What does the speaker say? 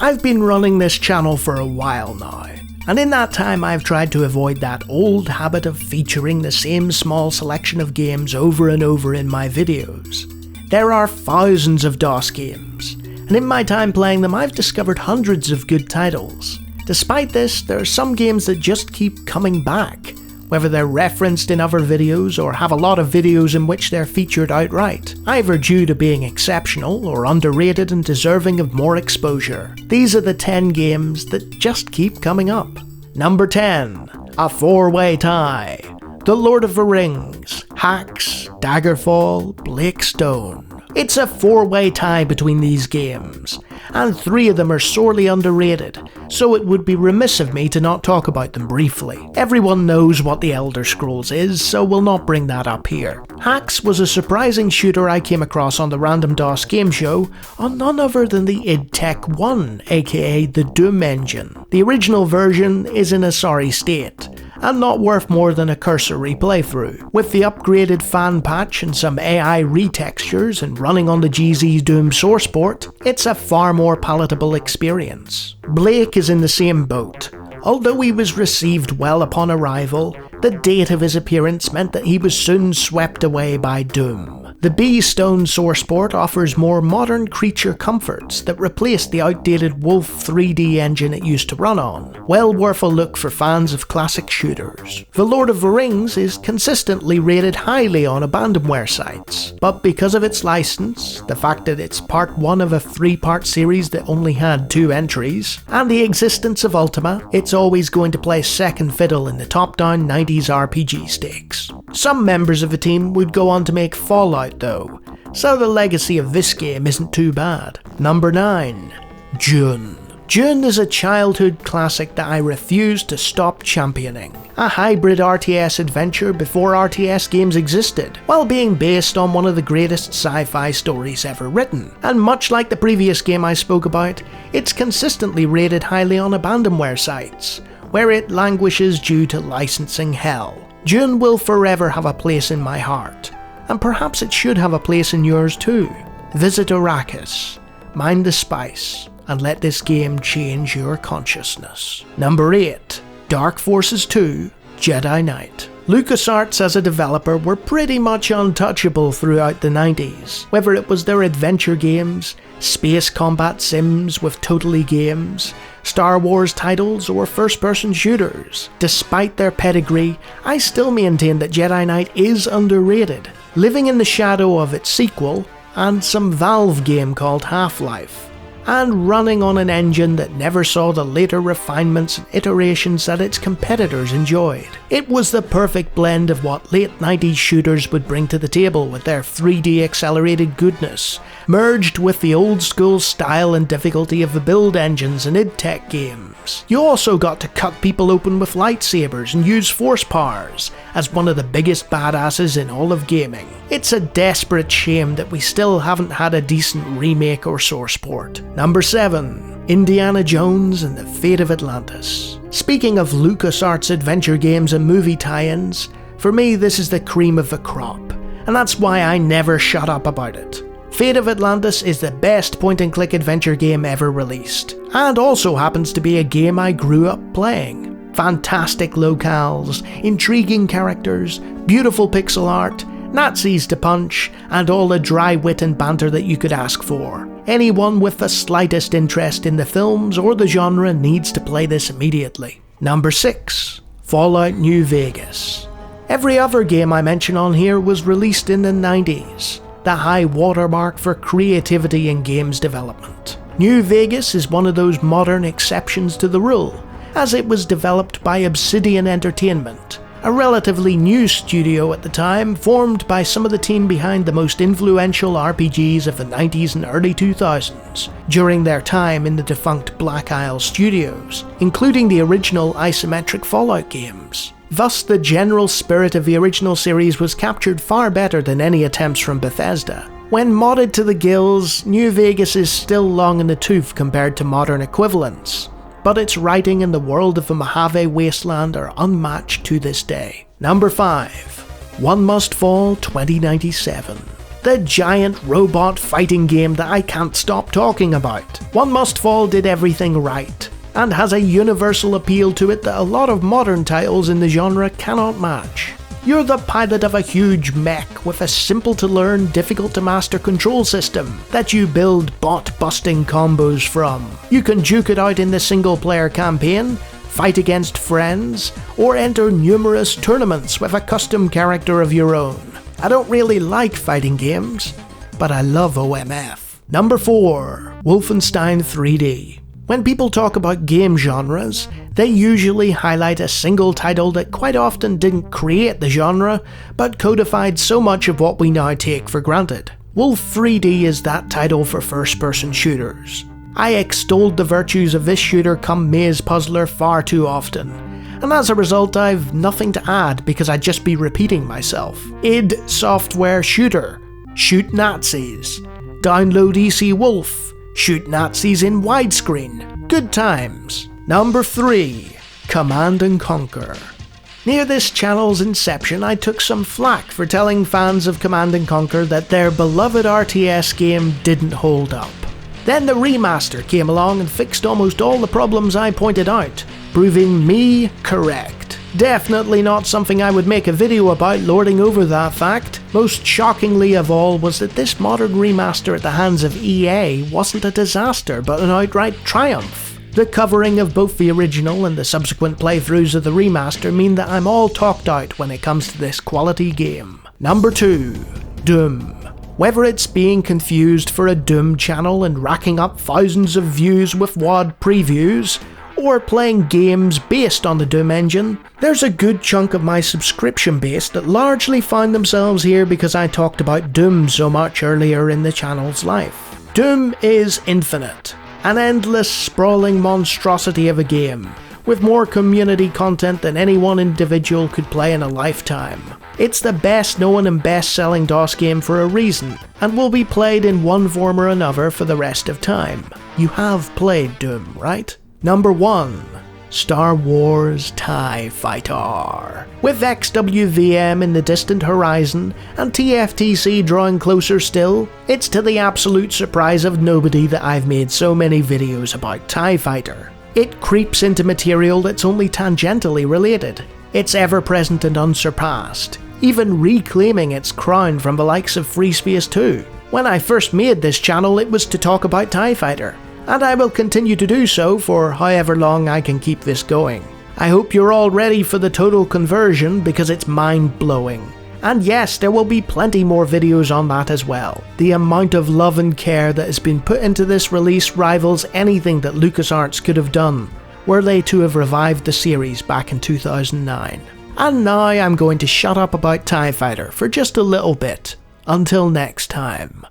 I've been running this channel for a while now, and in that time I've tried to avoid that old habit of featuring the same small selection of games over and over in my videos. There are thousands of DOS games, and in my time playing them I've discovered hundreds of good titles. Despite this, there are some games that just keep coming back, whether they're referenced in other videos or have a lot of videos in which they're featured outright, either due to being exceptional or underrated and deserving of more exposure. These are the 10 games that just keep coming up. Number 10. A four-way tie. The Lord of the Rings, Hacks, Daggerfall, Blackstone. It's a four-way tie between these games, and 3 of them are sorely underrated, so it would be remiss of me to not talk about them briefly. Everyone knows what the Elder Scrolls is, so we'll not bring that up here. Hacks was a surprising shooter I came across on the Random DOS Game Show on none other than the id Tech 1, aka the Doom engine. The original version is in a sorry state, and not worth more than a cursory playthrough. With the upgraded fan patch and some AI retextures and running on the GZ's Doom source port, it's a far more palatable experience. Blake is in the same boat. Although he was received well upon arrival, the date of his appearance meant that he was soon swept away by Doom. The B-Stone source port offers more modern creature comforts that replaced the outdated Wolf 3D engine it used to run on. Well worth a look for fans of classic shooters. The Lord of the Rings is consistently rated highly on abandonware sites, but because of its license, the fact that it's part 1 of a 3-part series that only had 2 entries, and the existence of Ultima, it's always going to play second fiddle in the top-down 90s RPG stakes. Some members of the team would go on to make Fallout though, so the legacy of this game isn't too bad. Number 9. Dune. Dune is a childhood classic that I refuse to stop championing. A hybrid RTS adventure before RTS games existed, while being based on one of the greatest sci-fi stories ever written. And much like the previous game I spoke about, it's consistently rated highly on abandonware sites, where it languishes due to licensing hell. Dune will forever have a place in my heart, and perhaps it should have a place in yours too. Visit Arrakis, mind the spice, and let this game change your consciousness. Number 8. Dark Forces 2, Jedi Knight. LucasArts as a developer were pretty much untouchable throughout the 90s, whether it was their adventure games, space combat sims with Totally games, Star Wars titles, or first-person shooters. Despite their pedigree, I still maintain that Jedi Knight is underrated, living in the shadow of its sequel and some Valve game called Half-Life, and running on an engine that never saw the later refinements and iterations that its competitors enjoyed. It was the perfect blend of what late 90s shooters would bring to the table with their 3D accelerated goodness, merged with the old school style and difficulty of the build engines and id Tech games. You also got to cut people open with lightsabers and use force powers, as one of the biggest badasses in all of gaming. It's a desperate shame that we still haven't had a decent remake or source port. Number 7. Indiana Jones and the Fate of Atlantis. Speaking of LucasArts adventure games and movie tie-ins, for me this is the cream of the crop, and that's why I never shut up about it. Fate of Atlantis is the best point-and-click adventure game ever released, and also happens to be a game I grew up playing. Fantastic locales, intriguing characters, beautiful pixel art, Nazis to punch, and all the dry wit and banter that you could ask for. Anyone with the slightest interest in the films or the genre needs to play this immediately. Number 6. Fallout New Vegas. Every other game I mention on here was released in the 90s, the high watermark for creativity in games development. New Vegas is one of those modern exceptions to the rule, as it was developed by Obsidian Entertainment, a relatively new studio at the time, formed by some of the team behind the most influential RPGs of the 90s and early 2000s, during their time in the defunct Black Isle Studios, including the original isometric Fallout games. Thus, the general spirit of the original series was captured far better than any attempts from Bethesda. When modded to the gills, New Vegas is still long in the tooth compared to modern equivalents, but its writing and the world of the Mojave Wasteland are unmatched to this day. Number 5. One Must Fall 2097. the giant robot fighting game that I can't stop talking about. One Must Fall did everything right, and has a universal appeal to it that a lot of modern titles in the genre cannot match. You're the pilot of a huge mech with a simple to learn, difficult to master control system that you build bot-busting combos from. You can duke it out in the single player campaign, fight against friends, or enter numerous tournaments with a custom character of your own. I don't really like fighting games, but I love OMF. Number 4. Wolfenstein 3D. When people talk about game genres, they usually highlight a single title that quite often didn't create the genre, but codified so much of what we now take for granted. Wolf 3D is that title for first-person shooters. I extolled the virtues of this shooter come maze puzzler far too often, and as a result I've nothing to add because I'd just be repeating myself. id Software Shooter. Shoot Nazis. Download EC Wolf. Shoot Nazis in widescreen. Good times. Number 3. Command & Conquer. Near this channel's inception, I took some flack for telling fans of Command & Conquer that their beloved RTS game didn't hold up. Then the remaster came along and fixed almost all the problems I pointed out, proving me correct. Definitely not something I would make a video about lording over that fact. Most shockingly of all was that this modern remaster at the hands of EA wasn't a disaster but an outright triumph. The covering of both the original and the subsequent playthroughs of the remaster mean that I'm all talked out when it comes to this quality game. Number 2. Doom. Whether it's being confused for a Doom channel and racking up thousands of views with WOD previews, or playing games based on the Doom engine, there's a good chunk of my subscription base that largely found themselves here because I talked about Doom so much earlier in the channel's life. Doom is infinite, an endless sprawling monstrosity of a game, with more community content than any one individual could play in a lifetime. It's the best known and best selling DOS game for a reason, and will be played in one form or another for the rest of time. You have played Doom, right? Number 1. Star Wars TIE Fighter. With XWVM in the distant horizon and TFTC drawing closer still, it's to the absolute surprise of nobody that I've made so many videos about TIE Fighter. It creeps into material that's only tangentially related. It's ever-present and unsurpassed, even reclaiming its crown from the likes of Free Space 2. When I first made this channel it was to talk about TIE Fighter, and I will continue to do so for however long I can keep this going. I hope you're all ready for the total conversion because it's mind-blowing. And yes, there will be plenty more videos on that as well. The amount of love and care that has been put into this release rivals anything that LucasArts could have done, were they to have revived the series back in 2009. And now I'm going to shut up about TIE Fighter for just a little bit. Until next time.